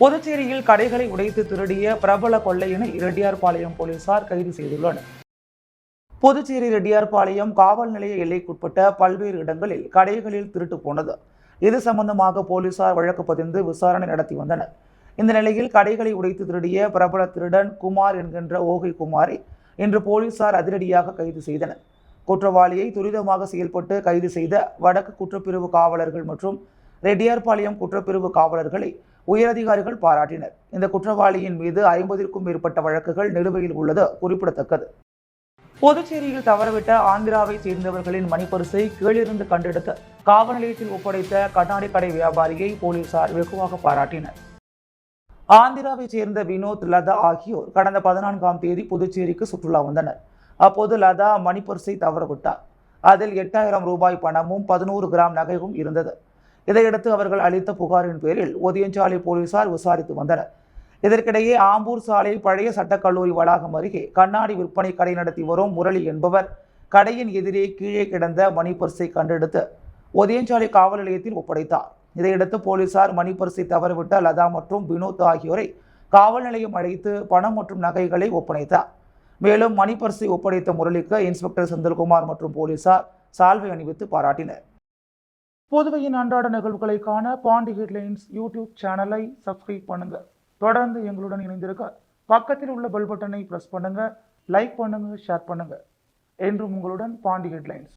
புதுச்சேரியில் கடைகளை உடைத்து திருடிய பிரபல கொள்ளையினை ரெட்டியார்பாளையம் போலீசார் கைது செய்துள்ளனர். புதுச்சேரி ரெட்டியார்பாளையம் காவல் நிலைய எல்லைக்குட்பட்ட பல்வேறு இடங்களில் கடைகளில் திருட்டு போனது. இது சம்பந்தமாக போலீசார் வழக்கு பதிந்து விசாரணை நடத்தி வந்தனர். இந்த நிலையில் கடைகளை உடைத்து திருடிய பிரபல திருடன் குமார் என்கின்ற ஓகை குமாரை இன்று போலீசார் அதிரடியாக கைது செய்தனர். குற்றவாளியை துரிதமாக செயல்பட்டு கைது செய்த வடக்கு குற்றப்பிரிவு காவலர்கள் மற்றும் ரெட்டியார்பாளையம் குற்றப்பிரிவு காவலர்களை உயரதிகாரிகள் பாராட்டினர். இந்த குற்றவாளியின் மீது 50க்கும் மேற்பட்ட வழக்குகள் நிலுவையில் உள்ளது குறிப்பிடத்தக்கது. புதுச்சேரியில் தவறவிட்ட ஆந்திராவை சேர்ந்தவர்களின் மணிப்பரிசை கீழிருந்து கண்டெடுத்து காவல் நிலையத்தில் ஒப்படைத்த கண்ணாடி கடை வியாபாரியை போலீசார் வெகுவாக பாராட்டினர். ஆந்திராவை சேர்ந்த வினோத், லதா ஆகியோர் கடந்த 14ஆம் தேதி புதுச்சேரிக்கு சுற்றுலா வந்தனர். அப்போது லதா மணிப்பரிசை தவறவிட்டார். அதில் 8000 ரூபாய் பணமும் 11 கிராம் நகையும் இருந்தது. இதையடுத்து அவர்கள் அளித்த புகாரின் பேரில் ஒதியஞ்சாலை போலீசார் விசாரித்து வந்தனர். இதற்கிடையே ஆம்பூர் சாலை பழைய சட்டக்கல்லூரி வளாகம் அருகே கண்ணாடி விற்பனை கடை நடத்தி வரும் முரளி என்பவர் கடையின் எதிரே கீழே கிடந்த மணிப்பர்ஸை கண்டெடுத்து ஒதியஞ்சாலை காவல் நிலையத்தில் ஒப்படைத்தார். இதையடுத்து போலீசார் மணிப்பர்ஸை தவறவிட்ட லதா மற்றும் வினோத் ஆகியோரை காவல் நிலையம் அழைத்து பணம் மற்றும் நகைகளை ஒப்படைத்தார். மேலும் மணிப்பர்ஸை ஒப்படைத்த முரளிக்கு இன்ஸ்பெக்டர் செந்தில்குமார் மற்றும் போலீசார் சால்வை அணிவித்து பாராட்டினர். புதுவையின் அன்றாட நிகழ்வுகளை காண பாண்டி ஹெட்லைன்ஸ் யூடியூப் சேனலை சப்ஸ்கிரைப் பண்ணுங்க. தொடர்ந்து எங்களுடன் இணைந்திருக்க பக்கத்தில் உள்ள பெல் பட்டனை பிரஸ் பண்ணுங்க. லைக் பண்ணுங்க, ஷேர் பண்ணுங்க. என்றும் உங்களுடன் பாண்டி ஹெட்லைன்ஸ்.